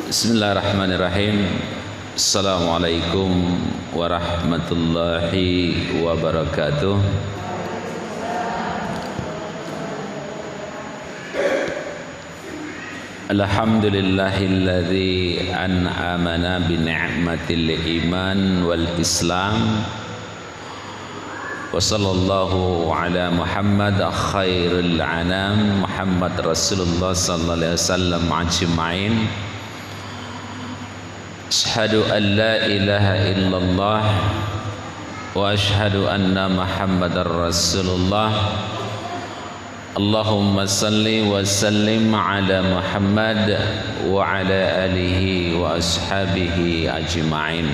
Bismillahirrahmanirrahim. Assalamualaikum warahmatullahi wabarakatuh. Alhamdulillahilladzi an'amana bi ni'matil iman wal islam. Wa sallallahu ala Muhammad khairil anam Muhammad Rasulullah sallallahu alaihi wasallam ajma'in. Asyhadu an la ilaha illallah wa asyhadu anna Muhammadar Rasulullah. Allahumma salli wa sallim ala Muhammad wa ala alihi wa ashabihi ajma'in.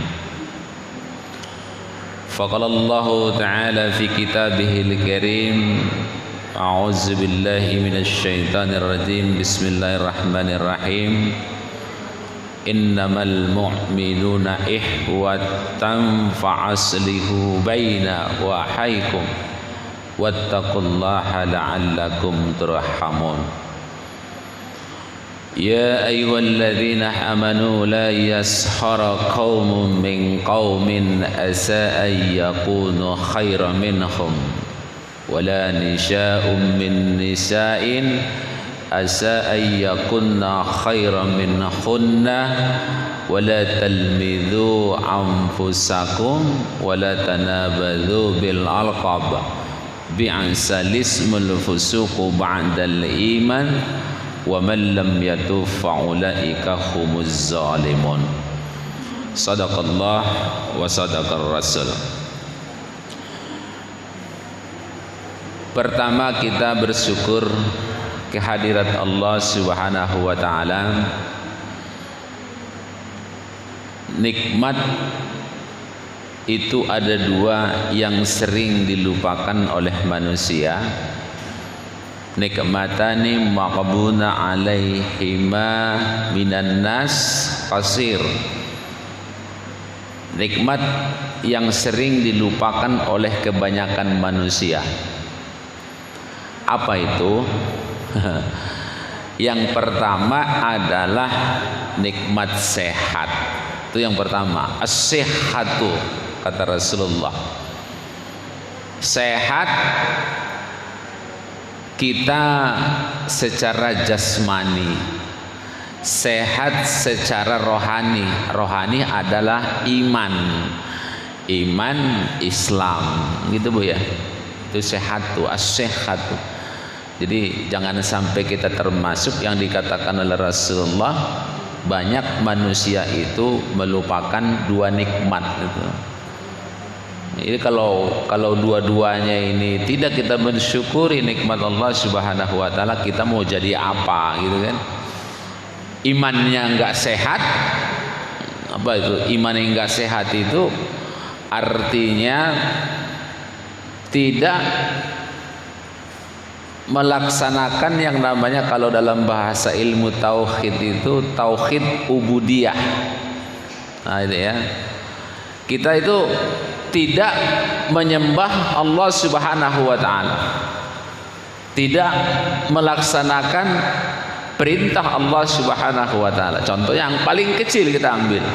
Faqala Allah Ta'ala fi kitabihil karim. A'udzu billahi minasy syaithanir rajim. Bismillahirrahmanirrahim. Innamal mu'minuna ihwatan fa'aslihu baina wa haykum wattaqullaha la'allakum turhamun. Ya ayyuhalladzina amanu la yaskhara qaumun min qaumin asa an yakunu khairan minhum wala nisa'un min nisa'in asa an yakunna khairan minhunna wala talmidhu anfusakum wala tanabadhu bil alqab bi'sal ismul fusuqu ba'dal iman wa man lam yatub fa'ulaika humuz zalimun. Sadaqallah wa sadaqar rasul. Pertama, kita bersyukur kehadirat Allah Subhanahu wa taala. Nikmat itu ada dua yang sering dilupakan oleh manusia. Nikmatani maqbuna alaihima minan nas qasir. Nikmat yang sering dilupakan oleh kebanyakan manusia. Apa itu? Yang pertama adalah nikmat sehat. Itu yang pertama, as-sihhatu, kata Rasulullah. Sehat kita secara jasmani, sehat secara rohani. Rohani adalah iman, iman Islam, gitu Bu ya. Itu sehat tuh, as-sehat tuh. Jadi jangan sampai kita termasuk yang dikatakan oleh Rasulullah, banyak manusia itu melupakan dua nikmat itu. Jadi kalau dua-duanya ini tidak kita mensyukuri nikmat Allah Subhanahu wa taala, kita mau jadi apa gitu kan? Imannya enggak sehat. Apa itu? Iman yang enggak sehat itu artinya tidak melaksanakan yang namanya, kalau dalam bahasa ilmu tauhid itu tauhid ubudiyah. Nah itu ya, kita itu tidak menyembah Allah Subhanahu wa taala, tidak melaksanakan perintah Allah Subhanahu wa taala. Contoh yang paling kecil kita ambil,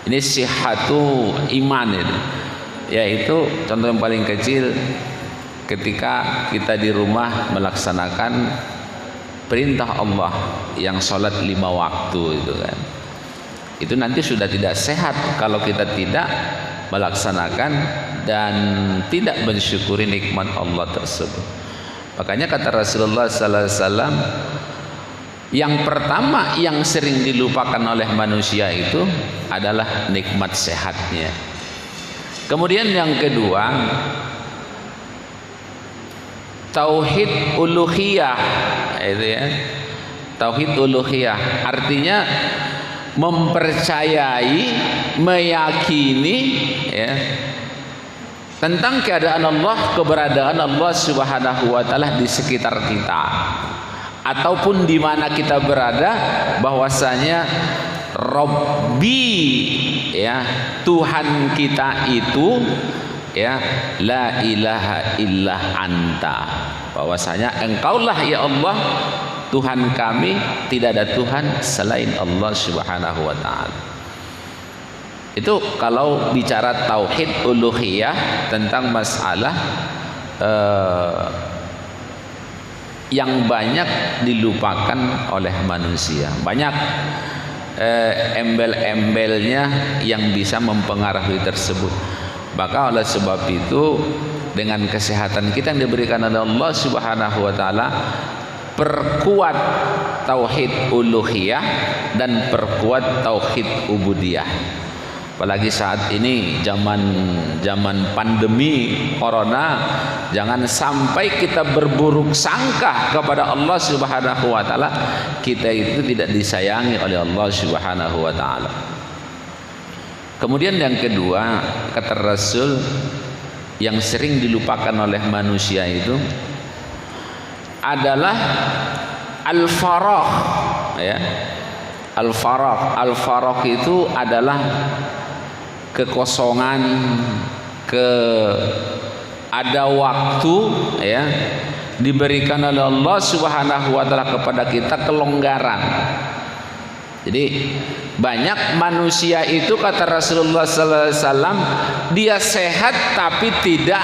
ini sihhatu iman itu, yaitu contoh yang paling kecil, ketika kita di rumah melaksanakan perintah Allah yang sholat 5 waktu itu kan, itu nanti sudah tidak sehat kalau kita tidak melaksanakan dan tidak mensyukuri nikmat Allah tersebut. Makanya kata Rasulullah sallallahu alaihi wasallam, yang pertama yang sering dilupakan oleh manusia itu adalah nikmat sehatnya. Kemudian yang kedua, tauhid uluhiyah, itu ya. Tauhid uluhiyah artinya mempercayai, meyakini ya, tentang keadaan Allah, keberadaan Allah Subhanahu wa taala di sekitar kita ataupun di mana kita berada, bahwasanya Rabbi ya, Tuhan kita itu ya, la ilaha illa anta, bahwasanya engkaulah ya Allah Tuhan kami tidak ada Tuhan selain Allah Subhanahu wa taala. Itu kalau bicara tauhid uluhiyah, tentang masalah yang banyak dilupakan oleh manusia. Banyak embel-embelnya yang bisa mempengaruhi tersebut. Maka oleh sebab itu, dengan kesehatan kita yang diberikan oleh Allah Subhanahu wa taala, perkuat tauhid uluhiyah dan perkuat tauhid ubudiyah. Apalagi saat ini zaman pandemi corona, jangan sampai kita berburuk sangka kepada Allah Subhanahu wa taala, kita itu tidak disayangi oleh Allah Subhanahu wa taala. Kemudian yang kedua, kata Rasul, yang sering dilupakan oleh manusia itu adalah al-faragh, ya. Al-faragh itu adalah kekosongan, ada waktu, ya, diberikan oleh Allah Subhanahu wa taala kepada kita kelonggaran. Jadi banyak manusia itu, kata Rasulullah sallallahu alaihi wasallam, dia sehat tapi tidak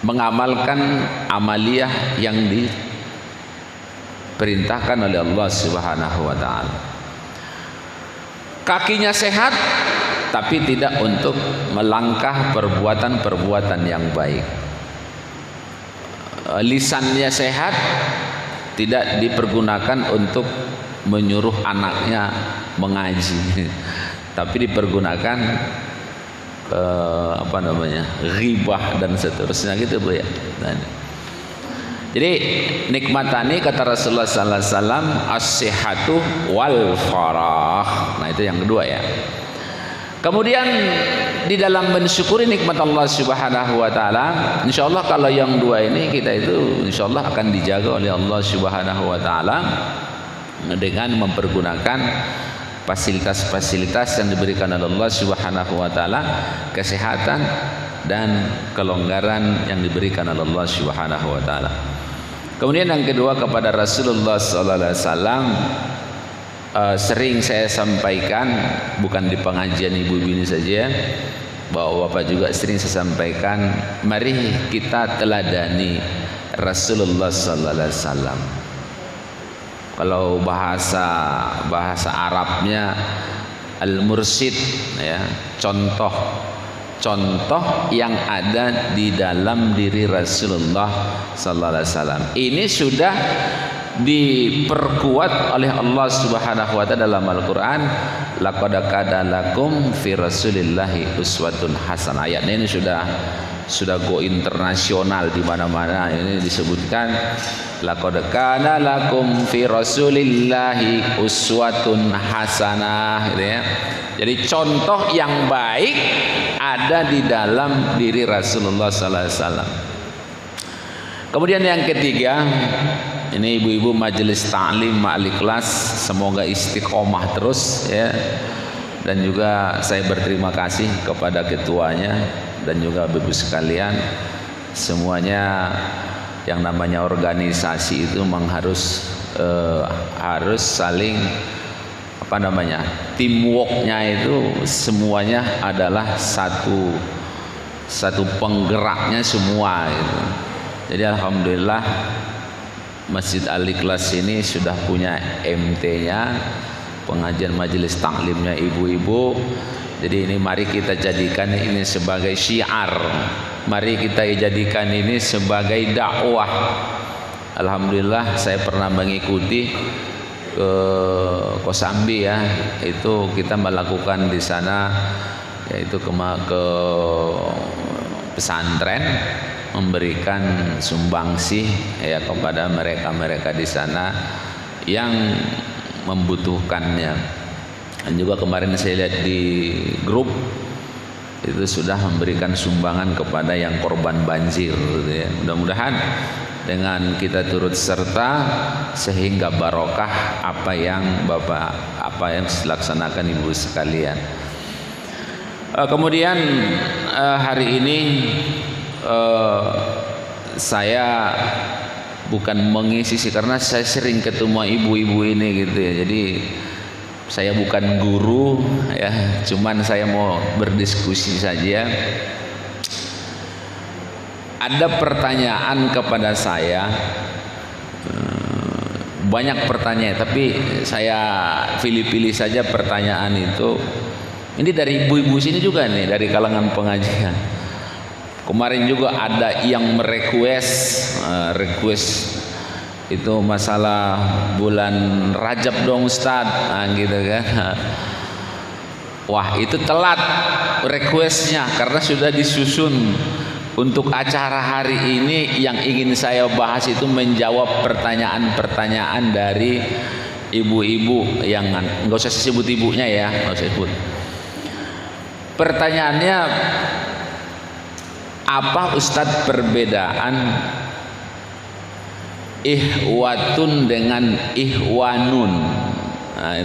mengamalkan amaliyah yang diperintahkan oleh Allah Subhanahu wa taala. Kakinya sehat tapi tidak untuk melangkah perbuatan-perbuatan yang baik. Lisannya sehat, tidak dipergunakan untuk menyuruh anaknya mengaji, tapi dipergunakan ghibah dan seterusnya, gitu Bu ya. Jadi nikmatani, kata Rasulullah sallallahu alaihi wasallam, as-sihhatu wal farah. Nah, itu yang kedua ya. Kemudian di dalam mensyukuri nikmat Allah Subhanahu wa taala, insyaallah kalau yang dua ini kita itu insyaallah akan dijaga oleh Allah Subhanahu wa taala dengan mempergunakan fasilitas-fasilitas yang diberikan oleh Allah Subhanahu wa taala, kesehatan dan kelonggaran yang diberikan oleh Allah Subhanahu wa taala. Kemudian yang kedua, kepada Rasulullah sallallahu alaihi wasallam sering saya sampaikan, bukan di pengajian ibu-ibu ini saja, bahwa Bapak juga sering saya sampaikan, mari kita teladani Rasulullah sallallahu alaihi wasallam. Kalau bahasa Arabnya al-mursyid, ya, contoh yang ada di dalam diri Rasulullah sallallahu alaihi wasallam. Ini sudah diperkuat oleh Allah Subhanahu wa taala dalam Al-Qur'an, laqad kana lakum fi rasulillahi uswatun hasanah. Ayatnya ini sudah go internasional, di mana-mana ini disebutkan laqad kana lakum fi rasulillahi uswatun hasanah, gitu ya. Jadi contoh yang baik ada di dalam diri Rasulullah sallallahu alaihi wasallam. Kemudian yang ketiga, ini ibu-ibu majelis ta'lim Ma'al-Ikhlas, semoga istiqomah terus ya. Dan juga saya berterima kasih kepada ketuanya dan juga ibu sekalian, semuanya yang namanya organisasi itu memang harus saling teamworknya itu semuanya adalah satu penggeraknya semua gitu. Jadi alhamdulillah Masjid Al-Ikhlas ini sudah punya MT-nya, pengajian majelis taklimnya ibu-ibu. Jadi ini mari kita jadikan ini sebagai syiar, mari kita jadikan ini sebagai dakwah. Alhamdulillah saya pernah mengikuti ke Kosambi ya, itu kita melakukan di sana, yaitu ke pesantren, memberikan sumbangsih ya kepada mereka-mereka di sana yang membutuhkannya. Dan juga kemarin saya lihat di grup itu sudah memberikan sumbangan kepada yang korban banjir gitu ya. Mudah-mudahan dengan kita turut serta sehingga barokah apa yang dilaksanakan ibu sekalian. Kemudian hari ini saya bukan mengisi sih, karena saya sering ketemu ibu-ibu ini gitu ya. Jadi saya bukan guru ya, cuman saya mau berdiskusi saja. Ada pertanyaan kepada saya, banyak pertanyaan, tapi saya pilih-pilih saja pertanyaan itu. Ini dari ibu-ibu sini juga nih, dari kalangan pengajian. Kemarin juga ada yang request itu masalah bulan Rajab dong Ustaz, gitu kan. Wah, itu telat requestnya karena sudah disusun untuk acara hari ini. Yang ingin saya bahas itu menjawab pertanyaan-pertanyaan dari ibu-ibu yang nggak usah sebut ibunya ya, nggak usah sebut. Pertanyaannya, apa Ustadz perbedaan ihwatun dengan ihwanun? Nah,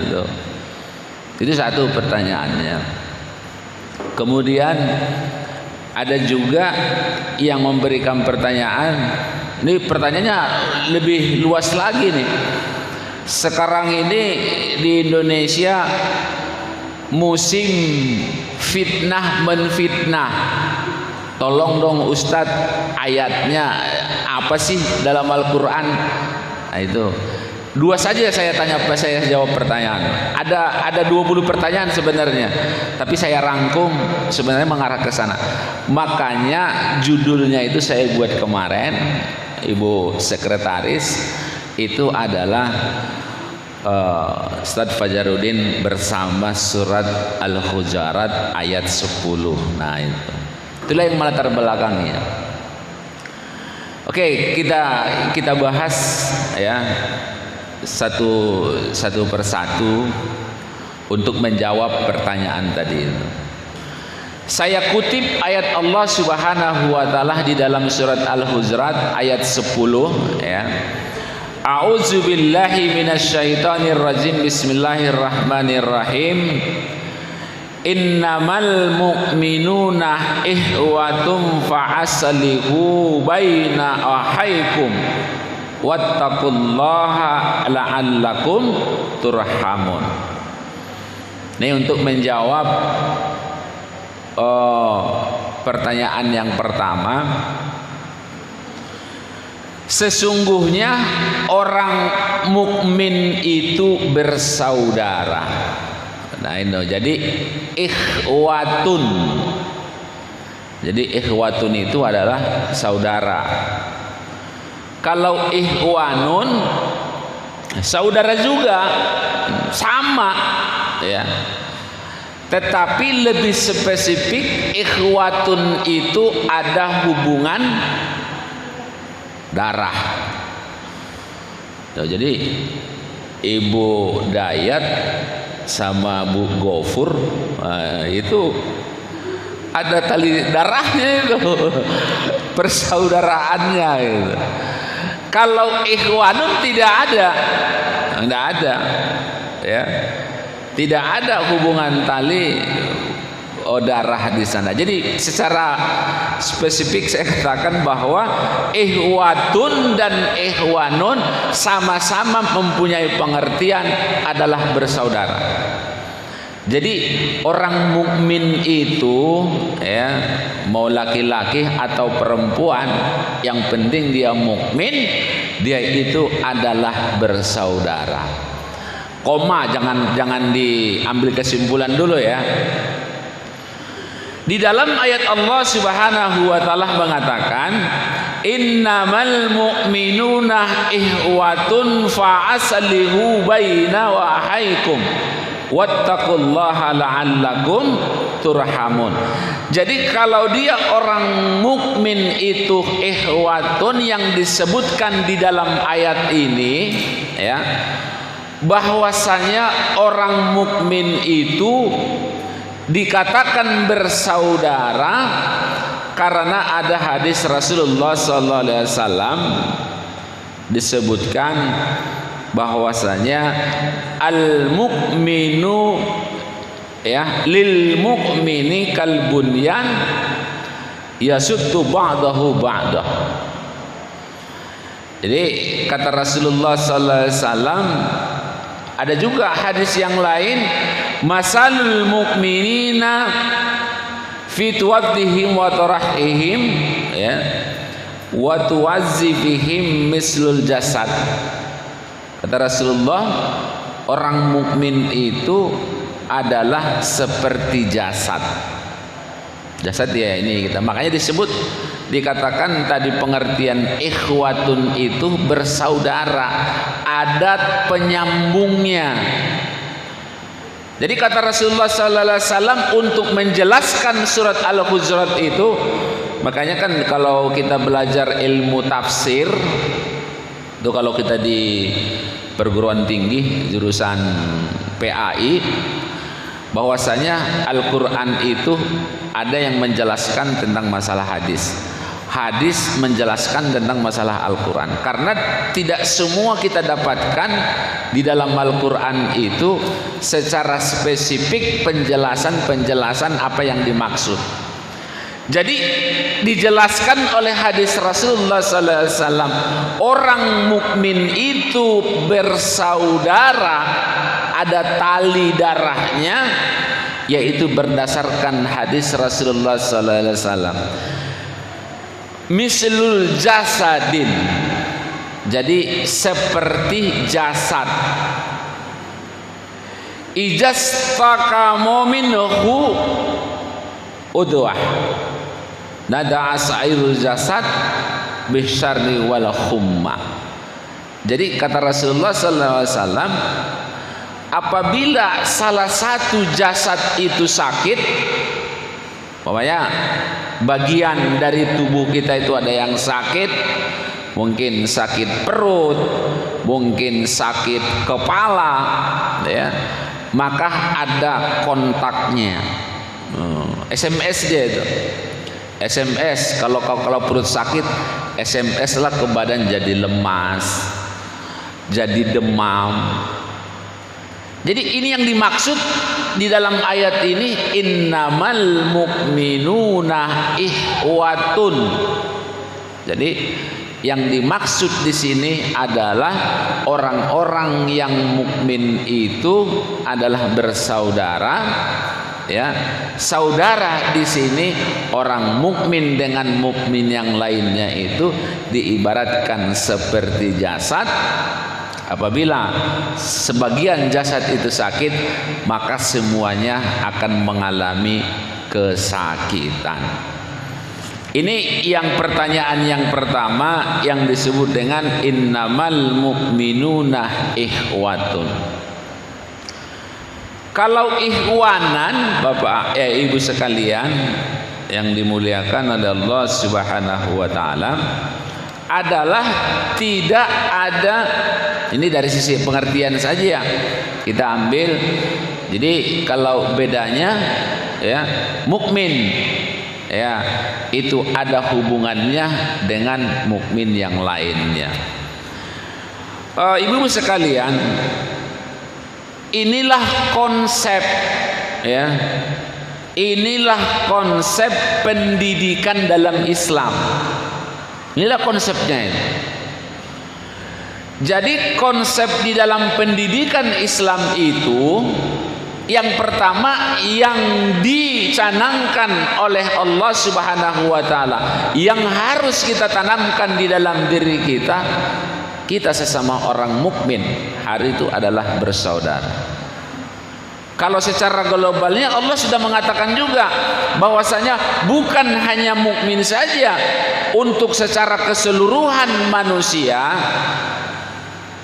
itu satu pertanyaannya. Kemudian ada juga yang memberikan pertanyaan, ini pertanyaannya lebih luas lagi nih. Sekarang ini di Indonesia musim fitnah menfitnah. Tolong dong Ustadz, ayatnya apa sih dalam Al-Quran? Nah, itu dua saja saya tanya, saya jawab pertanyaan. Ada 20 pertanyaan sebenarnya, tapi saya rangkum sebenarnya mengarah ke sana. Makanya judulnya itu saya buat kemarin, Ibu Sekretaris, itu adalah Ustadz Fajarudin bersama surat Al-Hujurat ayat 10. Nah, itulah yang melatar belakangnya. Oke, kita bahas ya satu persatu untuk menjawab pertanyaan tadi itu. Saya kutip ayat Allah Subhanahu wa taala di dalam surat Al-Hujurat ayat 10 ya. A'udzu billahi minasyaitonir rajim. Bismillahirrahmanirrahim. Innamal mu'minuna ihwatum fa'aslihu baina ahaikum wattaqullaha la'allakum turhamun. Ini untuk menjawab pertanyaan yang pertama. Sesungguhnya orang mukmin itu bersaudara. Nah, ini jadi ikhwatun. Jadi ikhwatun itu adalah saudara. Kalau ihwanun saudara juga sama ya. Tetapi lebih spesifik, ikhwatun itu ada hubungan darah. Jadi Ibu Dayat sama Bu Gofur itu ada tali darahnya itu, persaudaraannya itu. Kalau ikhwanun tidak ada ya, tidak ada hubungan tali darah di sana. Jadi secara spesifik saya katakan bahwa ihwatun dan ihwanun sama-sama mempunyai pengertian adalah bersaudara. Jadi orang mukmin itu ya, mau laki-laki atau perempuan, yang penting dia mukmin, dia itu adalah bersaudara. Koma, jangan diambil kesimpulan dulu ya. Di dalam ayat Allah Subhanahu wa taala mengatakan, innamal mu'minuna ihwatun fa'aslihu baina wahaikum wattaqullaha la'allakum turhamun. Jadi kalau dia orang mukmin itu ihwatun yang disebutkan di dalam ayat ini ya, bahwasanya orang mukmin itu dikatakan bersaudara karena ada hadis Rasulullah SAW disebutkan bahwasanya al mukminu ya lil mukmini kal bunyan yasuddu ba'dahu ba'dah. Jadi kata Rasulullah sallallahu alaihi wasallam, ada juga hadis yang lain, masalul mu'minina fi tuwaddihim wa tarahihim, ya, wa tuwazzifihim mislul jasad. Kata Rasulullah, orang mukmin itu adalah seperti jasad. Jasad ya ini kita. Makanya dikatakan tadi pengertian ikhwatun itu bersaudara, adat penyambungnya. Jadi kata Rasulullah sallallahu alaihi wasallam untuk menjelaskan surat Al-Hujurat itu, makanya kan kalau kita belajar ilmu tafsir itu, kalau kita di perguruan tinggi jurusan PAI, bahwasanya Al-Quran itu ada yang menjelaskan tentang masalah hadis, hadis menjelaskan tentang masalah Al-Quran. Karena tidak semua kita dapatkan di dalam Al-Quran itu secara spesifik penjelasan apa yang dimaksud. Jadi dijelaskan oleh hadis Rasulullah sallallahu alaihi wasallam, orang mukmin itu bersaudara, ada tali darahnya, yaitu berdasarkan hadis Rasulullah sallallahu alaihi wasallam. Mislul jasadin, jadi seperti jasad. Ijastaka mu'minuhu udwah, nada asairul jasad bisyarri wal khumma. Jadi kata Rasulullah sallallahu alaihi wasallam, apabila salah satu jasad itu sakit, umpamanya bagian dari tubuh kita itu ada yang sakit, mungkin sakit perut, mungkin sakit kepala, ya, maka ada kontaknya. SMS dia itu. SMS kalau perut sakit, SMS lah ke badan jadi lemas, jadi demam. Jadi ini yang dimaksud di dalam ayat ini, innamal mu'minuna ihwatun. Jadi yang dimaksud di sini adalah orang-orang yang mukmin itu adalah bersaudara. Ya, saudara di sini orang mukmin dengan mukmin yang lainnya itu diibaratkan seperti jasad. Apabila sebagian jasad itu sakit, maka semuanya akan mengalami kesakitan. Ini yang pertanyaan yang pertama yang disebut dengan innamal mu'minuna ikhwatun. Kalau ikhwanan, Bapak Ibu sekalian yang dimuliakan oleh Allah Subhanahu wa taala, adalah tidak ada, ini dari sisi pengertian saja ya, kita ambil. Jadi kalau bedanya, ya, mukmin, ya, itu ada hubungannya dengan mukmin yang lainnya. Ibu-ibu sekalian, inilah konsep, ya, inilah konsep pendidikan dalam Islam. Inilah konsepnya ini. Jadi konsep di dalam pendidikan Islam itu, yang pertama yang dicanangkan oleh Allah Subhanahu wa taala, yang harus kita tanamkan di dalam diri kita, kita sesama orang mukmin hari itu adalah bersaudara. Kalau secara globalnya Allah sudah mengatakan juga bahwasanya bukan hanya mukmin saja, untuk secara keseluruhan manusia.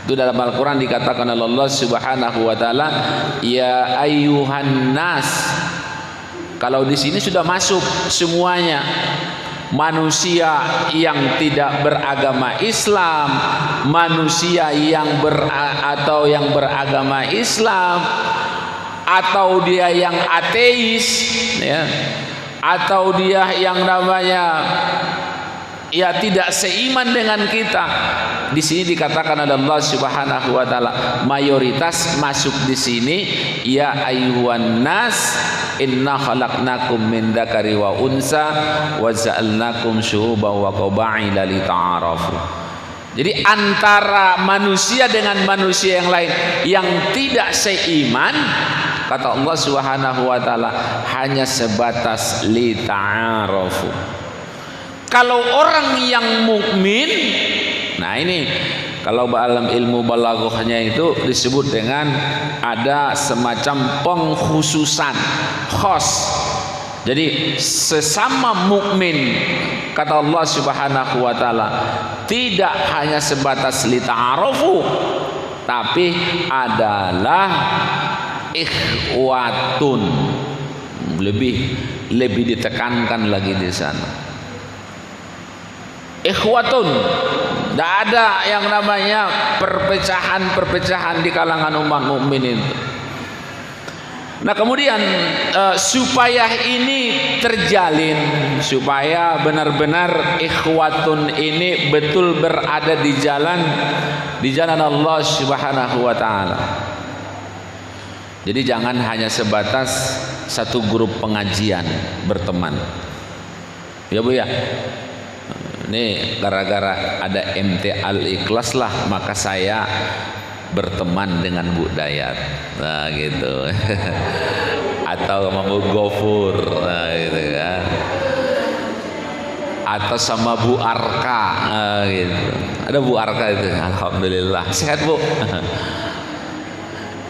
Itu dalam Al-Quran dikatakan oleh Allah Subhanahu wa taala, ya ayyuhan nas. Kalau di sini sudah masuk semuanya, manusia yang tidak beragama Islam, manusia yang beragama Islam, atau dia yang ateis, ya, atau dia yang namanya ya tidak seiman dengan kita. Di sini dikatakan oleh Allah Subhanahu wa taala, mayoritas masuk di sini, ya ayyuhan nas inna khalaqnakum min dzakari wa unsa wa ja'alnakum syu'uban wa qabaila lita'arafu. Jadi antara manusia dengan manusia yang lain yang tidak seiman, kata Allah Subhanahu wa taala, hanya sebatas li ta'arafu. Kalau orang yang mukmin, nah ini kalau dalam ilmu balaghahnya itu disebut dengan ada semacam pengkhususan khos. Jadi sesama mukmin, kata Allah Subhanahu wa taala, tidak hanya sebatas li ta'arufu, tapi adalah ikhwatun. Lebih ditekankan lagi di sana. Ikhwatun. Tidak ada yang namanya perpecahan di kalangan umat mukmin itu. Nah kemudian supaya ini terjalin, supaya benar-benar ikhwatun ini betul berada di jalan Allah Subhanahu wa taala. Jadi jangan hanya sebatas satu grup pengajian berteman. Ya Bu ya. Ini gara-gara ada MT Al-Ikhlas lah maka saya berteman dengan Bu Dayat, nah gitu. Atau sama Bu Gofur, nah gitu kan. Atau sama Bu Arka, nah gitu. Ada Bu Arka itu, alhamdulillah sehat Bu.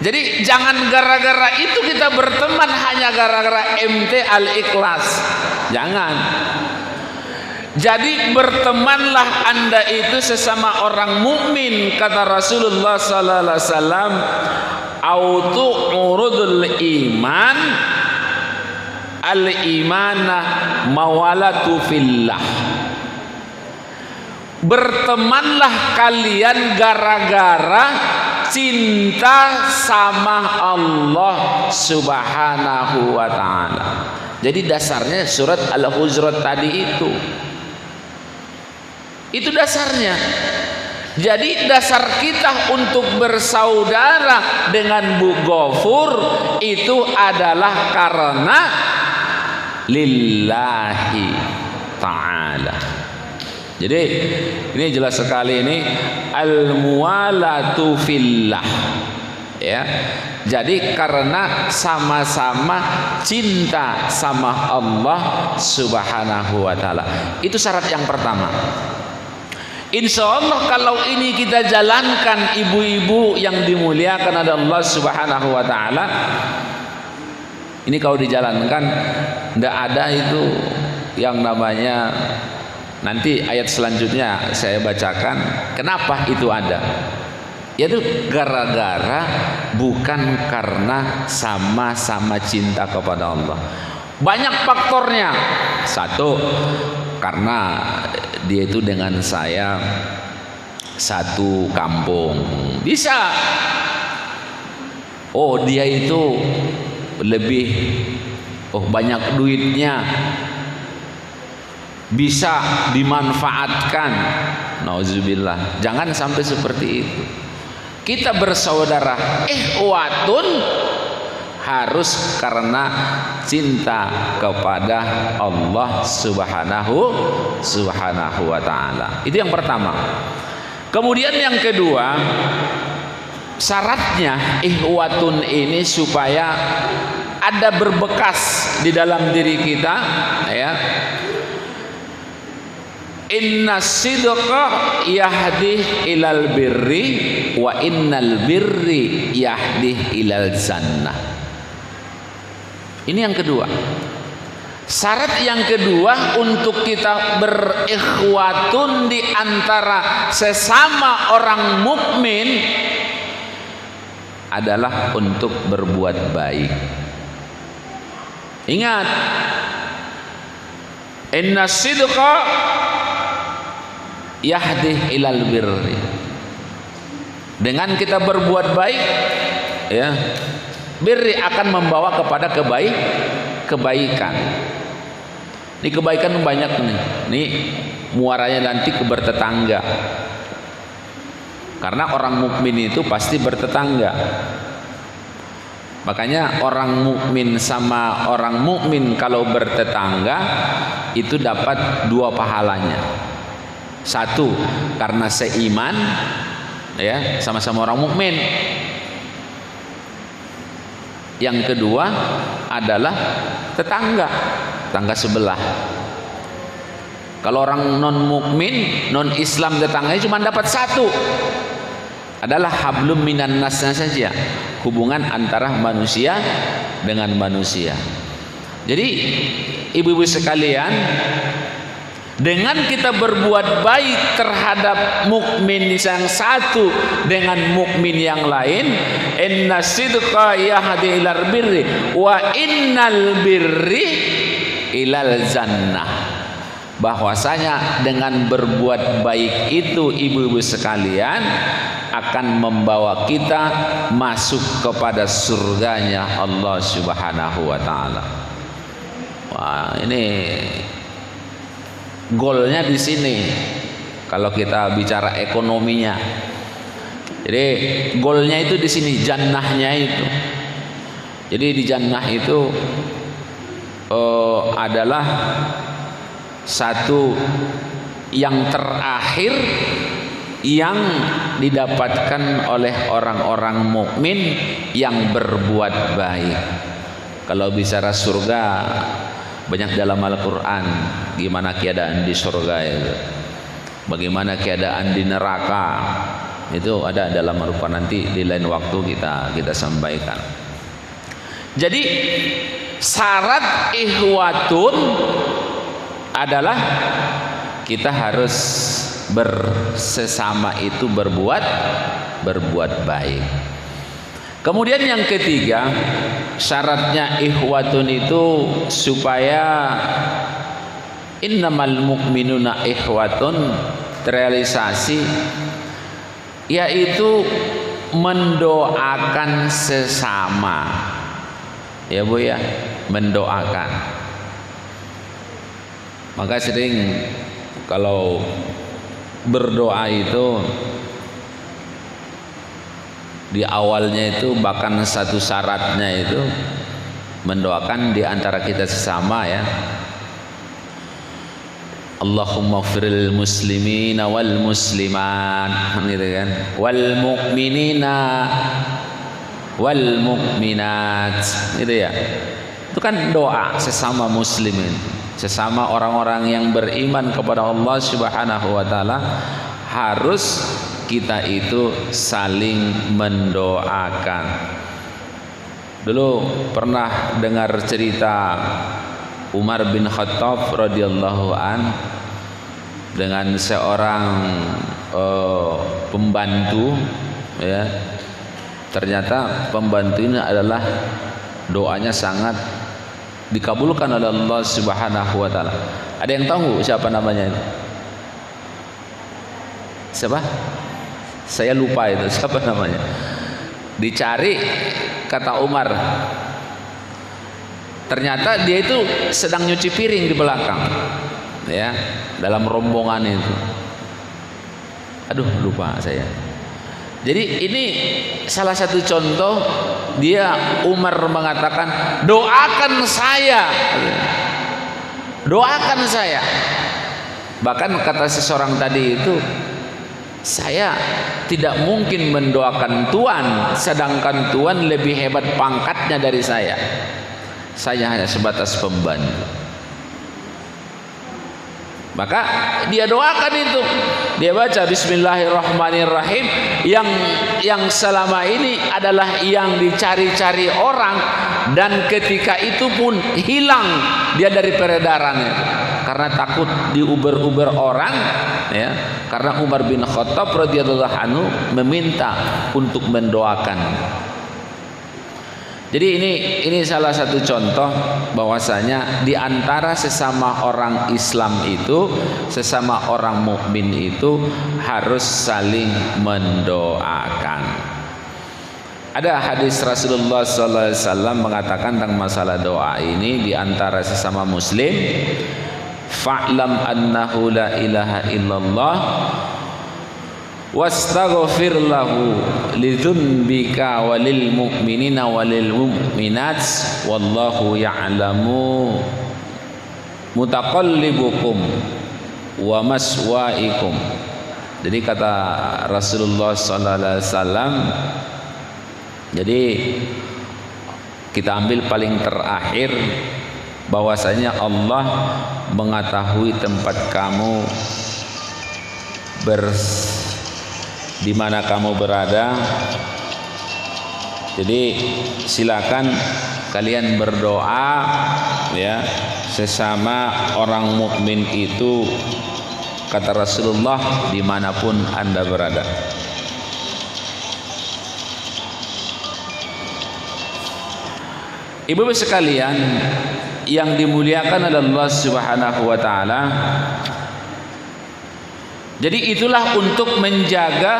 Jadi jangan gara-gara itu kita berteman hanya gara-gara MT Al-Ikhlas, jangan. Jadi bertemanlah Anda itu sesama orang mukmin, kata Rasulullah sallallahu alaihi wasallam, autu urudul iman al-imanah mawalatu fillah. Bertemanlah kalian gara-gara cinta sama Allah Subhanahu wa taala. Jadi dasarnya surat Al-Hujurat tadi itu dasarnya. Jadi dasar kita untuk bersaudara dengan Bu Gofur itu adalah karena lillahi ta'ala. Jadi ini jelas sekali, ini al-muwalatu fillah, ya. Jadi karena sama-sama cinta sama Allah Subhanahu wa taala. Itu syarat yang pertama. Insya Allah kalau ini kita jalankan, ibu-ibu yang dimuliakan oleh Allah Subhanahu wa taala, ini kalau dijalankan tidak ada itu yang namanya, nanti ayat selanjutnya saya bacakan kenapa itu ada. Yaitu gara-gara bukan karena sama-sama cinta kepada Allah. Banyak faktornya. Satu, karena dia itu dengan saya satu kampung, bisa. Oh dia itu lebih banyak duitnya, bisa dimanfaatkan. Nauzubillah. Jangan sampai seperti itu. Kita bersaudara ikhwatun harus karena cinta kepada Allah Subhanahu wa taala. Itu yang pertama. Kemudian yang kedua, syaratnya ikhwatun ini supaya ada berbekas di dalam diri kita, ya. Inna sidqa yahdi ilal birri wa innal birri yahdi ilal jannah. Ini yang kedua. Syarat yang kedua untuk kita berikhwatun di antara sesama orang mukmin adalah untuk berbuat baik. Ingat, inna sidqa yahdi ilal birri. Dengan kita berbuat baik, ya, birri akan membawa kepada kebaikan. Ini kebaikan banyak nih. Ini muaranya nanti ke bertetangga. Karena orang mukmin itu pasti bertetangga. Makanya orang mukmin sama orang mukmin kalau bertetangga itu dapat 2 pahalanya. Satu, karena seiman, ya, sama-sama orang mukmin. Yang kedua adalah tetangga sebelah. Kalau orang non mukmin, non Islam tetangganya cuma dapat satu, adalah hablum minan nasnya saja, hubungan antara manusia dengan manusia. Jadi ibu-ibu sekalian, dengan kita berbuat baik terhadap mukmin yang satu dengan mukmin yang lain, inna sidqa yahdi ilal birri wa innal birri ilal jannah. Bahwasanya dengan berbuat baik itu ibu-ibu sekalian akan membawa kita masuk kepada surganya Allah Subhanahu wa taala. Wah, ini goalnya di sini. Kalau kita bicara ekonominya, jadi goalnya itu di sini, jannahnya itu. Jadi di jannah itu adalah satu yang terakhir yang didapatkan oleh orang-orang mukmin yang berbuat baik. Kalau bicara surga, banyak dalam Al-Quran gimana keadaan di surga itu, bagaimana keadaan di neraka, itu ada dalam Al-Quran. Nanti di lain waktu kita sampaikan. Jadi syarat ikhwatun adalah kita harus bersesama itu berbuat baik. Kemudian yang ketiga, syaratnya ikhwatun itu supaya innamal mu'minuna ikhwatun terrealisasi, yaitu mendoakan sesama. Ya Bu ya, mendoakan. Maka sering kalau berdoa itu di awalnya itu bahkan satu syaratnya itu mendoakan di antara kita sesama, ya. Allahumma firil muslimina wal muslimat, gitu kan, wal mu'minina wal mu'minat, gitu ya. Itu kan doa sesama muslimin, sesama orang-orang yang beriman kepada Allah Subhanahu wa taala, harus kita itu saling mendoakan. Dulu pernah dengar cerita Umar bin Khattab radhiyallahu an dengan seorang pembantu, ya. Ternyata pembantu ini adalah doanya sangat dikabulkan oleh Allah Subhanahu wa taala. Ada yang tahu siapa namanya itu? Siapa? Saya lupa itu siapa namanya. Dicari, kata Umar, ternyata dia itu sedang nyuci piring di belakang, ya, dalam rombongan itu. Aduh, lupa saya. Jadi ini salah satu contoh, dia Umar mengatakan, doakan saya, doakan saya. Bahkan kata seseorang tadi itu, saya tidak mungkin mendoakan Tuhan, sedangkan Tuhan lebih hebat pangkatnya dari saya. Saya hanya sebatas pembantu. Maka dia doakan itu, dia baca Bismillahirrahmanirrahim, yang selama ini adalah yang dicari-cari orang, dan ketika itu pun hilang dia dari peredaran itu karena takut diuber-uber orang, ya. Karena Umar bin Khattab radhiyallahu anhu meminta untuk mendoakan. Jadi ini salah satu contoh bahwasanya di antara sesama orang Islam itu, sesama orang mukmin itu harus saling mendoakan. Ada hadis Rasulullah SAW mengatakan tentang masalah doa ini di antara sesama muslim, fa'lam annahu la ilaha illallah wastaghfir lahu lidzunbika walil mu'minina walil mu'minat wallahu ya'lamu mutaqallibukum wa maswaikum. Jadi kata Rasulullah sallallahu alaihi wasallam, jadi kita ambil paling terakhir bahwasanya Allah mengetahui tempat kamu di mana kamu berada. Jadi silakan kalian berdoa ya sesama orang mukmin itu, kata Rasulullah, dimanapun Anda berada. Ibu-ibu sekalian yang dimuliakan oleh Allah Subhanahu wa taala, jadi itulah untuk menjaga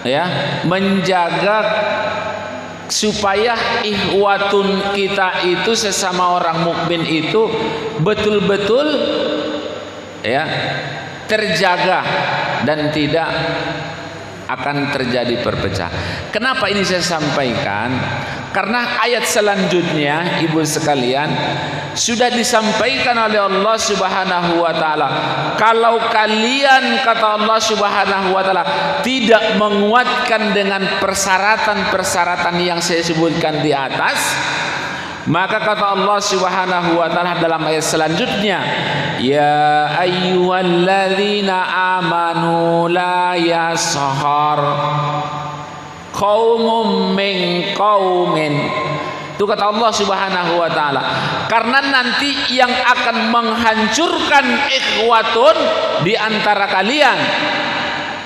ya, menjaga supaya ikhwatun kita itu sesama orang mukmin itu betul-betul ya terjaga dan tidak akan terjadi perpecahan. Kenapa ini saya sampaikan? Karena ayat selanjutnya ibu sekalian sudah disampaikan oleh Allah Subhanahu wa taala, kalau kalian, kata Allah Subhanahu wa taala, tidak menguatkan dengan persyaratan-persyaratan yang saya sebutkan di atas, maka kata Allah Subhanahu wa taala dalam ayat selanjutnya, ya ayyuhalladzina amanu la yaskhar qaumum min qaumin. Itu kata Allah Subhanahu wa taala, karena nanti yang akan menghancurkan ikhwatun di antara kalian,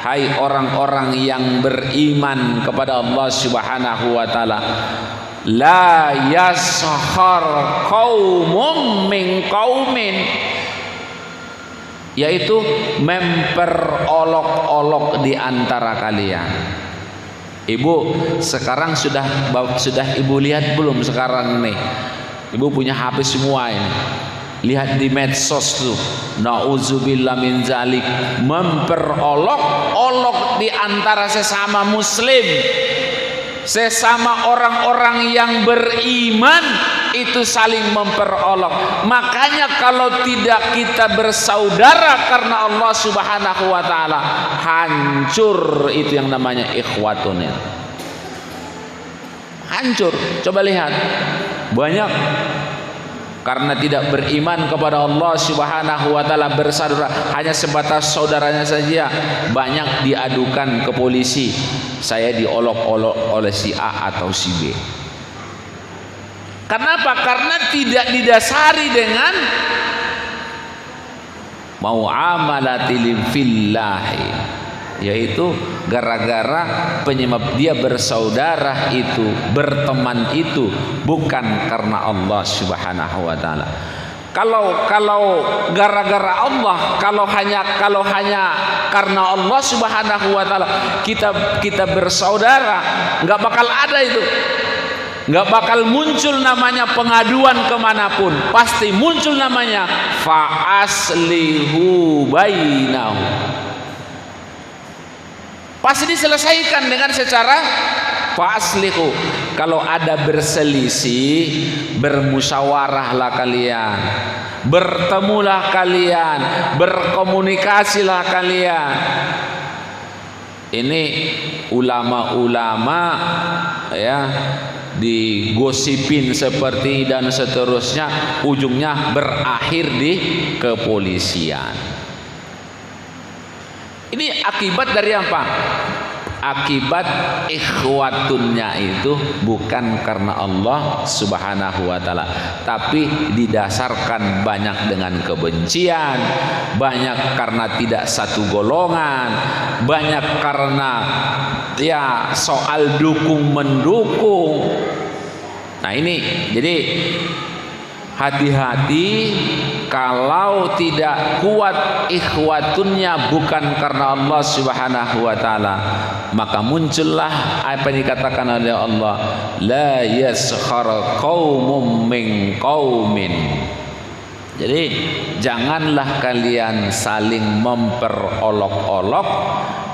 hai orang-orang yang beriman kepada Allah Subhanahu wa taala, la yaskhar qaumum min qaumin, yaitu memperolok-olok di antara kalian. Ibu sekarang sudah ibu lihat belum sekarang nih? Ibu punya HP semua ini. Lihat di medsos tuh. Nauzubillah min zalik, memperolok-olok di antara sesama muslim, sesama orang-orang yang beriman itu saling memperolok. Makanya kalau tidak kita bersaudara karena Allah Subhanahu wa taala, hancur itu yang namanya ikhwatun. Hancur. Coba lihat, banyak karena tidak beriman kepada Allah Subhanahu wa taala, bersaudara hanya sebatas saudaranya saja, banyak diadukan ke polisi, saya diolok-olok oleh si A atau si B. Kenapa? Karena tidak didasari dengan muamalatil fillahi, yaitu gara-gara penyebab dia bersaudara itu, berteman itu bukan karena Allah Subhanahu wa taala. Kalau gara-gara Allah, kalau hanya karena Allah Subhanahu wa taala kita bersaudara, nggak bakal ada itu. Nggak bakal muncul namanya pengaduan kemanapun, pasti muncul namanya fa'aslihu bainahu, pasti diselesaikan dengan secara fa'aslihu. Kalau ada berselisih, bermusyawarahlah kalian, bertemulah kalian, berkomunikasilah kalian. Ini ulama-ulama ya digosipin seperti dan seterusnya, ujungnya berakhir di kepolisian. Ini akibat dari apa? Akibat ikhwatunnya itu bukan karena Allah Subhanahu wa taala, tapi didasarkan banyak dengan kebencian, banyak karena tidak satu golongan, banyak karena ya soal dukung mendukung. Nah ini jadi hati-hati kalau tidak kuat ikhwatunnya bukan karena Allah Subhanahu wa taala, maka muncullah apa yang dikatakan oleh Allah, la yaskhar qaumum min qaumin. Jadi janganlah kalian saling memperolok-olok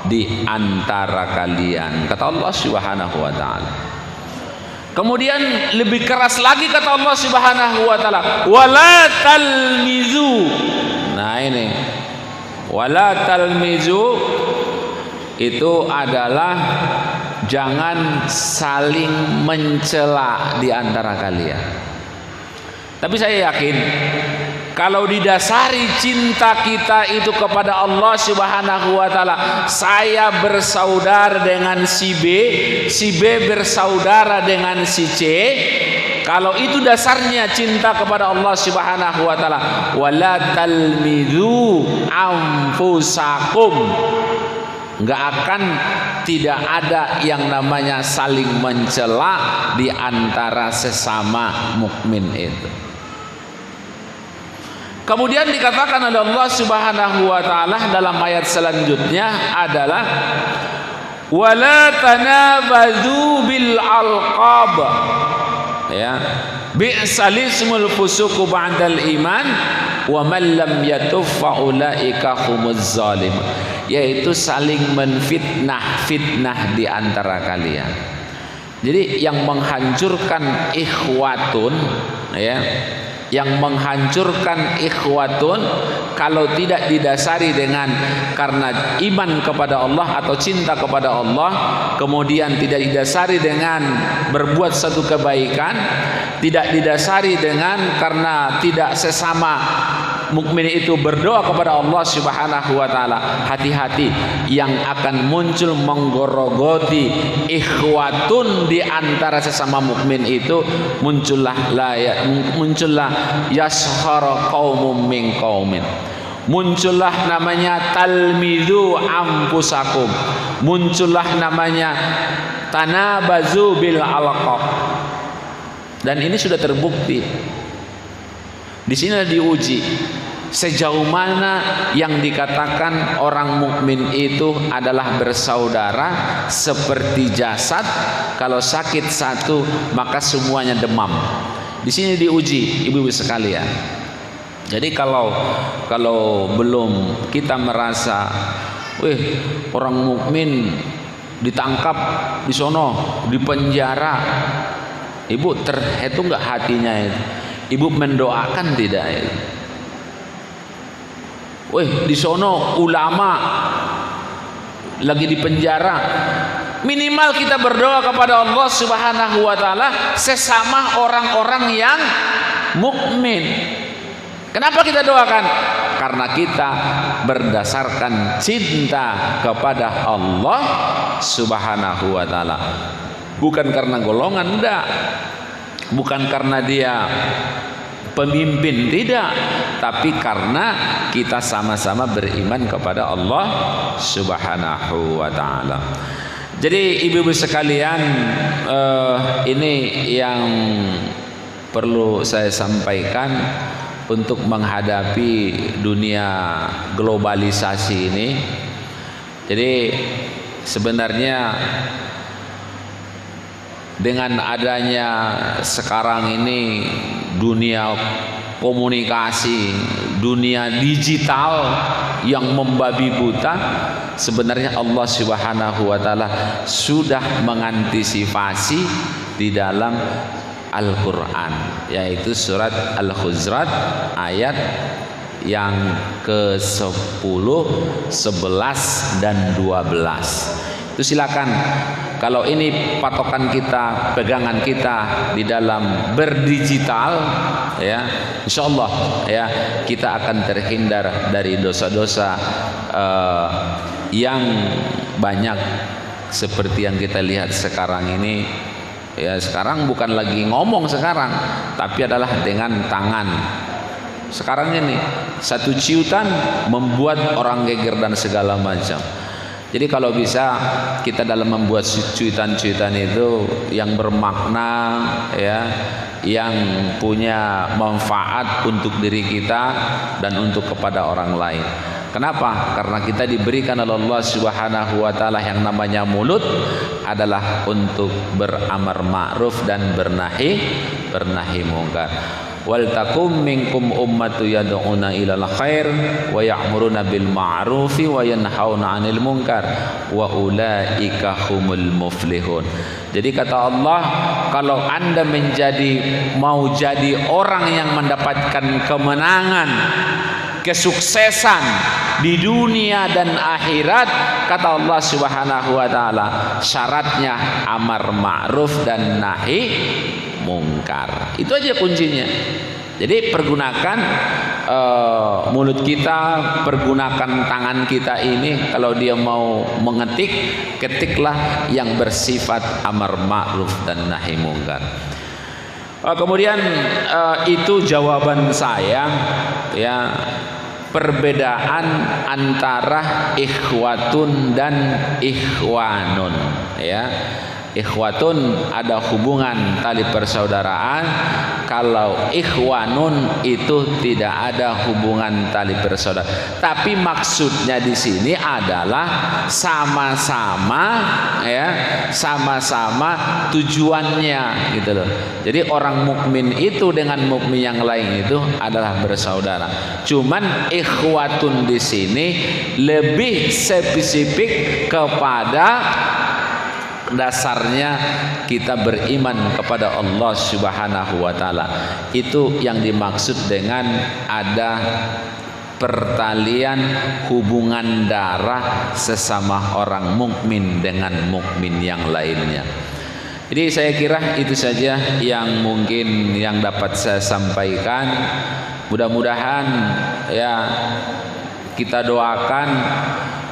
di antara kalian, kata Allah Subhanahu wa taala. Kemudian lebih keras lagi kata Allah Subhanahu wa taala, wala talmizu. Nah ini Wala talmizu itu adalah jangan saling mencela di antara kalian. Tapi saya yakin kalau didasari cinta kita itu kepada Allah Subhanahu wa taala, saya bersaudara dengan si B bersaudara dengan si C. Kalau itu dasarnya cinta kepada Allah Subhanahu wa taala, wala talmidzu anfusakum. Enggak akan tidak ada yang namanya saling mencela di antara sesama mukmin itu. Kemudian dikatakan oleh Allah Subhanahu wa taala dalam ayat selanjutnya adalah wala tanabadzu bil alqab. Ya, bi'sal ismul fusuq ba'dal iman wa man lam yatuf fa ulaika humuz zalim. Yaitu saling menfitnah di antara kalian. Jadi yang menghancurkan ikhwatun, ya, yang menghancurkan ikhwatun kalau tidak didasari dengan karena iman kepada Allah atau cinta kepada Allah, kemudian tidak didasari dengan berbuat satu kebaikan, tidak didasari dengan karena tidak sesama mukmin itu berdoa kepada Allah Subhanahu wa taala, hati-hati yang akan muncul menggorogoti ikhwatun di antara sesama mukmin itu, muncullah yashhar qaumum min qaumin, muncullah namanya talmidzu anfusakum, muncullah namanya tanabazu bil alqab. Dan ini sudah terbukti. Di sini diuji sejauh mana yang dikatakan orang mukmin itu adalah bersaudara seperti jasad. Kalau sakit satu maka semuanya demam. Di sini diuji ibu-ibu sekalian. Jadi kalau belum kita merasa, orang mukmin ditangkap di sono, di penjara, ibu terhitung nggak hatinya itu? Ibu mendoakan tidak itu? Di sono ulama lagi di penjara. Minimal kita berdoa kepada Allah Subhanahu wa taala sesama orang-orang yang mukmin. Kenapa kita doakan? Karena kita berdasarkan cinta kepada Allah Subhanahu wa taala. Bukan karena golongan, enggak. Bukan karena dia pemimpin, tidak, tapi karena kita sama-sama beriman kepada Allah Subhanahu wa taala. Jadi ibu-ibu sekalian, ini yang perlu saya sampaikan untuk menghadapi dunia globalisasi ini. Jadi sebenarnya dengan adanya sekarang ini dunia komunikasi, dunia digital yang membabi buta, sebenarnya Allah Subhanahu wa taala sudah mengantisipasi di dalam Al-Qur'an, yaitu surat Al-Hujurat ayat yang ke-10, 11 dan 12. Itu silakan, kalau ini patokan kita, pegangan kita di dalam berdigital, ya, insyaallah ya kita akan terhindar dari dosa-dosa yang banyak seperti yang kita lihat sekarang ini. Ya, sekarang bukan lagi ngomong sekarang, tapi adalah dengan tangan. Sekarang ini satu ciutan membuat orang geger dan segala macam. Jadi kalau bisa kita dalam membuat cuitan-cuitan itu yang bermakna, ya, yang punya manfaat untuk diri kita dan untuk kepada orang lain. Kenapa? Karena kita diberikan oleh Allah Subhanahu wa taala yang namanya mulut adalah untuk beramar ma'ruf dan bernahi munkar. Wal takum minkum ummatu yad'una ilal khair wa ya'muruna bil ma'rufi wa yanhauna 'anil munkar wa ulaika humul muflihun. Jadi kata Allah, kalau Anda mau jadi orang yang mendapatkan kemenangan, kesuksesan di dunia dan akhirat. Kata Allah Subhanahu wa taala, syaratnya amar ma'ruf dan nahi mungkar. Itu aja kuncinya. Jadi pergunakan mulut kita, pergunakan tangan kita ini. Kalau dia mau mengetik, ketiklah yang bersifat amar ma'ruf dan nahi mungkar. Kemudian itu jawaban saya, ya, perbedaan antara ikhwatun dan ikhwanun, ya. Ikhwatun ada hubungan tali persaudaraan, kalau ikhwanun itu tidak ada hubungan tali persaudaraan. Tapi maksudnya di sini adalah sama-sama, ya, sama-sama tujuannya gitu loh. Jadi orang mukmin itu dengan mukmin yang lain itu adalah bersaudara. Cuman ikhwatun di sini lebih spesifik kepada dasarnya kita beriman kepada Allah Subhanahu wa taala. Itu yang dimaksud dengan ada pertalian hubungan darah sesama orang mukmin dengan mukmin yang lainnya. Jadi saya kira itu saja yang mungkin yang dapat saya sampaikan. Mudah-mudahan ya kita doakan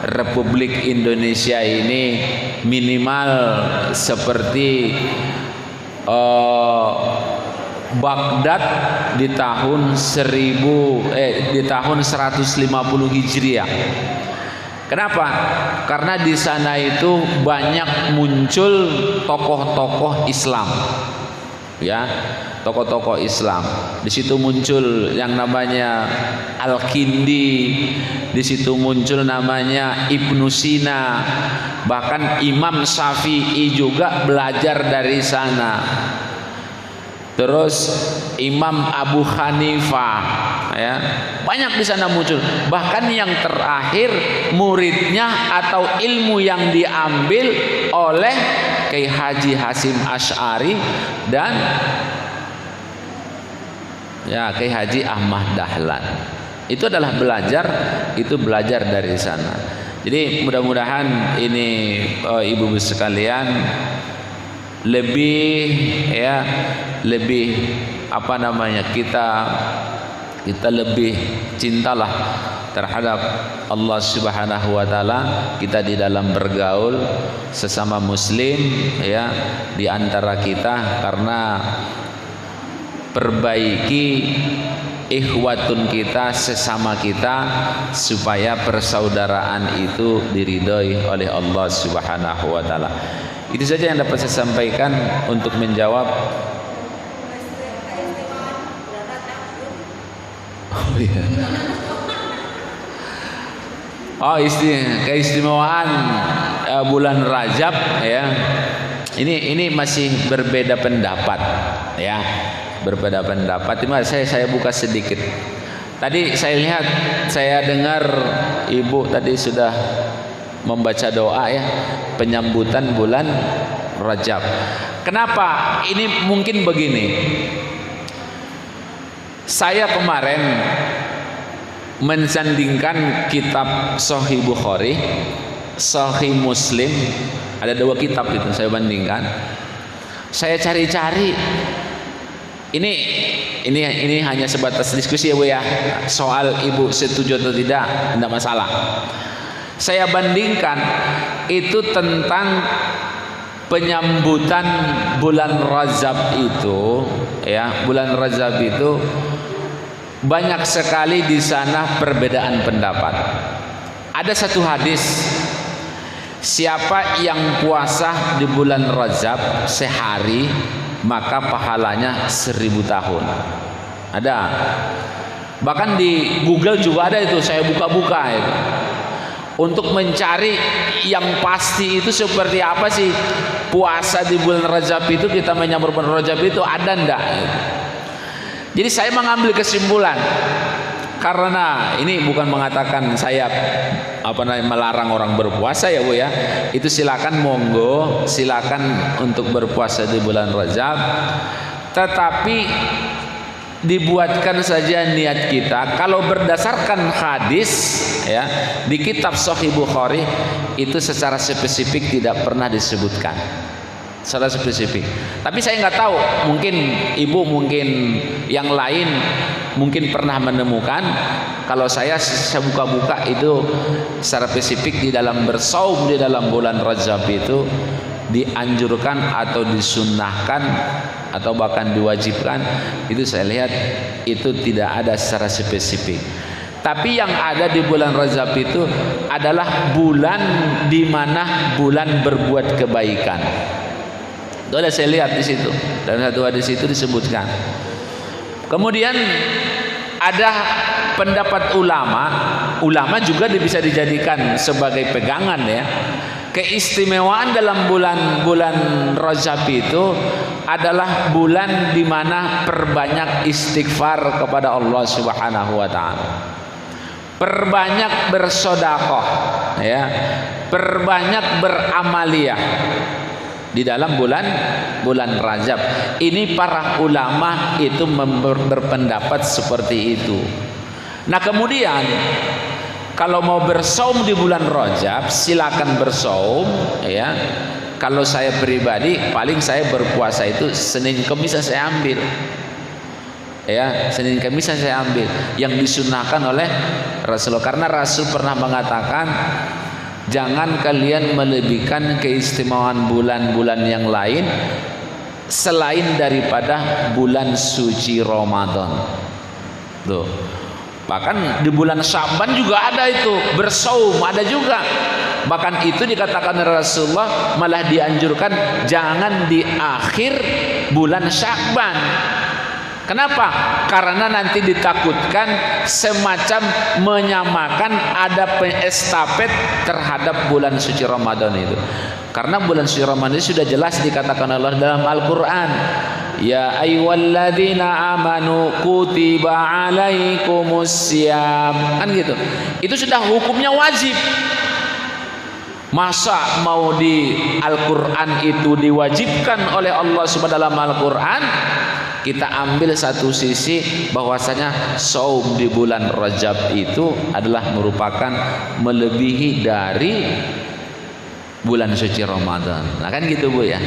Republik Indonesia ini minimal seperti Baghdad di tahun 150 Hijriah. Kenapa? Karena di sana itu banyak muncul tokoh-tokoh Islam, ya, tokoh-tokoh Islam. Di situ muncul yang namanya Al-Kindi, di situ muncul namanya Ibnu Sina, bahkan Imam Syafi'i juga belajar dari sana. Terus Imam Abu Hanifah, ya, banyak di sana muncul. Bahkan yang terakhir muridnya atau ilmu yang diambil oleh Kiai Haji Hasyim Asy'ari dan ya Kiai Haji Ahmad Dahlan. Itu adalah belajar dari sana. Jadi mudah-mudahan ini ibu-ibu sekalian lebih apa namanya, kita lebih cintalah terhadap Allah Subhanahu wa taala. Kita di dalam bergaul sesama muslim, ya, di antara kita, karena perbaiki ikhwatun kita sesama kita supaya persaudaraan itu diridhoi oleh Allah Subhanahu wa taala. Itu saja yang dapat saya sampaikan untuk menjawab. Oh iya. Oh, keistimewaan bulan Rajab, ya. Ini masih berbeda pendapat, ya. Berbeda pendapat. Cuma saya buka sedikit. Tadi saya dengar ibu tadi sudah membaca doa, ya, penyambutan bulan Rajab. Kenapa? Ini mungkin begini. Saya kemarin mensandingkan kitab Sahih Bukhari, Sahih Muslim, ada 2 kitab itu saya bandingkan. Saya cari-cari. Ini hanya sebatas diskusi, ya Bu, ya. Soal ibu setuju atau tidak masalah. Saya bandingkan itu tentang penyambutan bulan Rajab itu, ya, bulan Rajab itu banyak sekali di sana perbedaan pendapat. Ada satu hadis, siapa yang puasa di bulan Rajab sehari maka pahalanya 1000 tahun. Ada. Bahkan di Google juga ada itu, saya buka-buka itu. Untuk mencari yang pasti itu seperti apa sih puasa di bulan Rajab itu, kita menyambut bulan Rajab itu ada ndak? Jadi saya mengambil kesimpulan, karena ini bukan mengatakan saya melarang orang berpuasa, ya Bu, ya. Itu silakan, monggo, silakan untuk berpuasa di bulan Rajab. Tetapi dibuatkan saja niat kita. Kalau berdasarkan hadis ya di kitab Sahih Bukhari itu secara spesifik tidak pernah disebutkan secara spesifik. Tapi saya nggak tahu, mungkin ibu, mungkin yang lain mungkin pernah menemukan. Kalau saya buka-buka itu secara spesifik di dalam bersaum di dalam bulan Rajab itu dianjurkan atau disunnahkan atau bahkan diwajibkan, itu saya lihat itu tidak ada secara spesifik. Tapi yang ada di bulan Rajab itu adalah bulan di mana bulan berbuat kebaikan. Itu ada, saya lihat di situ. Dalam satu hadis itu disebutkan. Kemudian ada pendapat ulama juga bisa dijadikan sebagai pegangan ya. Keistimewaan dalam bulan Rajab itu adalah bulan di mana perbanyak istighfar kepada Allah Subhanahu wa taala. Perbanyak bersedekah ya. Perbanyak beramaliyah di dalam bulan Rajab. Ini para ulama itu berpendapat seperti itu. Nah, kemudian kalau mau bersaum di bulan Rajab silakan bersaum ya. Kalau saya pribadi paling saya berpuasa itu Senin Kamis saya ambil. Ya, Senin Kamis saya ambil yang disunnahkan oleh Rasulullah, karena Rasul pernah mengatakan jangan kalian melebihkan keistimewaan bulan-bulan yang lain selain daripada bulan suci Ramadan. Tuh. Bahkan di bulan Sya'ban juga ada itu bersaum, ada juga. Bahkan itu dikatakan Rasulullah malah dianjurkan jangan di akhir bulan Sya'ban. Kenapa? Karena nanti ditakutkan semacam menyamakan ada estafet terhadap bulan suci Ramadan itu. Karena bulan suci Ramadan itu sudah jelas dikatakan Allah dalam Al-Quran, ya ayyuhalladzina amanu kutiba alaikumussyam, kan gitu. Itu sudah hukumnya wajib. Masa mau di Al-Quran itu diwajibkan oleh Allah Subhanahu dalam Al-Quran, kita ambil satu sisi bahwasanya saum di bulan Rajab itu adalah merupakan melebihi dari bulan suci Ramadan. Nah kan gitu Bu ya.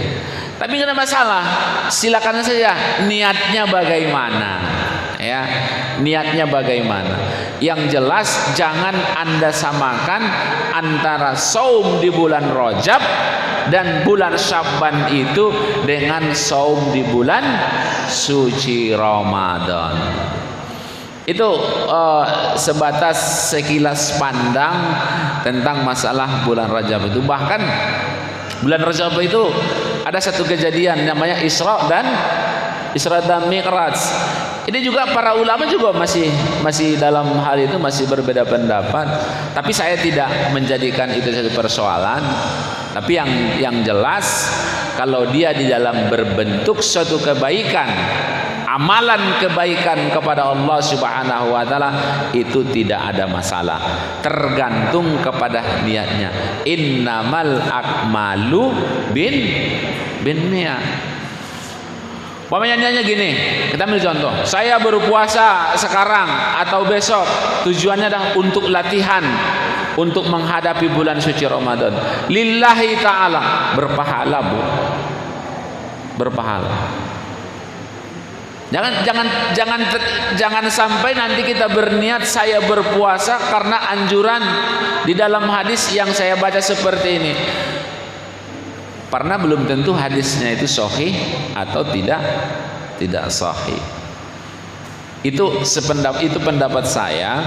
Tapi nggak ada masalah, silakan saja niatnya bagaimana ya, niatnya bagaimana. Yang jelas jangan Anda samakan antara saum di bulan Rajab dan bulan Sya'ban itu dengan saum di bulan suci Ramadan. Itu sebatas sekilas pandang tentang masalah bulan Rajab itu. Bahkan bulan Rajab itu ada satu kejadian namanya Isra dan Mi'raj. Ini juga para ulama juga masih dalam hal itu masih berbeda pendapat. Tapi saya tidak menjadikan itu satu persoalan. Tapi yang jelas kalau dia di dalam berbentuk suatu kebaikan, amalan kebaikan kepada Allah Subhanahu wa taala, itu tidak ada masalah, tergantung kepada niatnya. Innamal akmalu bin niat. Pemainnya gini, kita ambil contoh. Saya berpuasa sekarang atau besok, tujuannya adalah untuk latihan, untuk menghadapi bulan suci Ramadan. Lillahi ta'ala, berpahala Bu, berpahala. Jangan sampai nanti kita berniat saya berpuasa karena anjuran di dalam hadis yang saya baca seperti ini. Karena belum tentu hadisnya itu sahih atau tidak sahih. Itu pendapat saya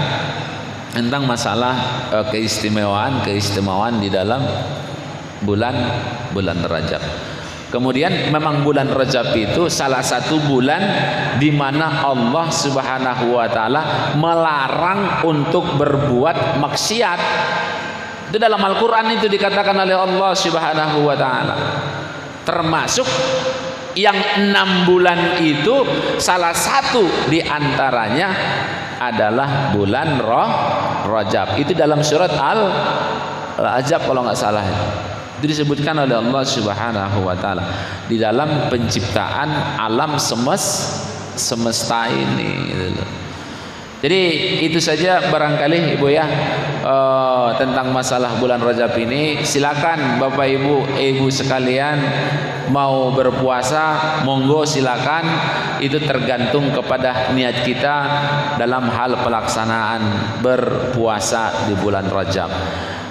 tentang masalah keistimewaan di dalam bulan Rajab. Kemudian memang bulan Rajab itu salah satu bulan di mana Allah Subhanahu wa taala melarang untuk berbuat maksiat. Itu dalam Al-Qur'an itu dikatakan oleh Allah Subhanahu wa taala. Termasuk yang 6 bulan itu salah satu di antaranya adalah bulan Rajab. Itu dalam surat Al-Ahzab kalau nggak salah. Itu disebutkan oleh Allah Subhanahu wa taala di dalam penciptaan alam semesta ini gitu loh. Jadi itu saja barangkali Ibu ya tentang masalah bulan Rajab ini. Silakan Bapak Ibu sekalian mau berpuasa, monggo silakan. Itu tergantung kepada niat kita dalam hal pelaksanaan berpuasa di bulan Rajab.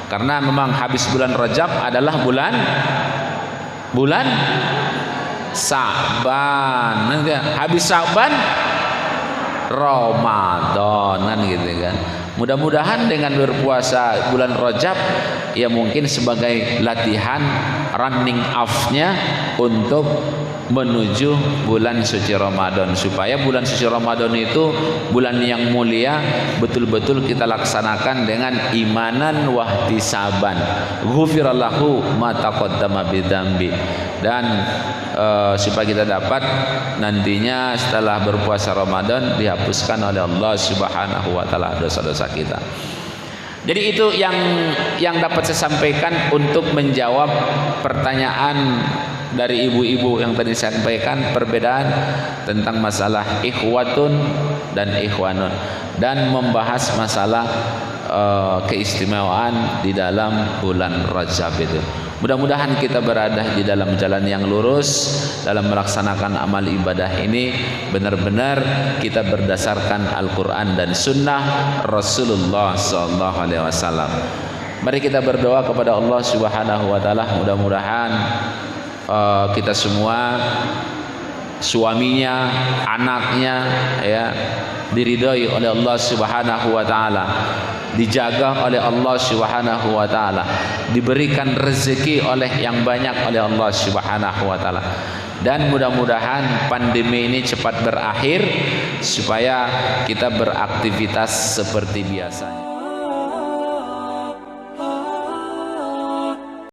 Karena memang habis bulan Rajab adalah bulan Sa'ban. Habis Sa'ban Ramadan kan gitu kan. Mudah-mudahan dengan berpuasa bulan Rajab ya mungkin sebagai latihan running off-nya untuk menuju bulan suci Ramadan, supaya bulan suci Ramadan itu bulan yang mulia betul-betul kita laksanakan dengan imanan wahtisaban. Ghufirallahu ma taqaddama bidzambi. Dan supaya kita dapat nantinya setelah berpuasa Ramadan dihapuskan oleh Allah Subhanahu wa taala dosa-dosa kita. Jadi itu yang dapat saya sampaikan untuk menjawab pertanyaan dari ibu-ibu yang tadi saya sampaikan, perbedaan tentang masalah ikhwatun dan ikhwanun, dan membahas masalah keistimewaan di dalam bulan Rajab itu. Mudah-mudahan kita berada di dalam jalan yang lurus dalam melaksanakan amal ibadah ini, benar-benar kita berdasarkan Al-Quran dan Sunnah Rasulullah SAW. Mari kita berdoa kepada Allah Subhanahu Wa Taala. Mudah-mudahan kita semua, suaminya, anaknya, ya, diridhoi oleh Allah Subhanahu Wa Taala, dijaga oleh Allah Subhanahu Wa Taala, diberikan rezeki oleh yang banyak oleh Allah Subhanahu Wa Taala, dan mudah-mudahan pandemi ini cepat berakhir supaya kita beraktivitas seperti biasanya.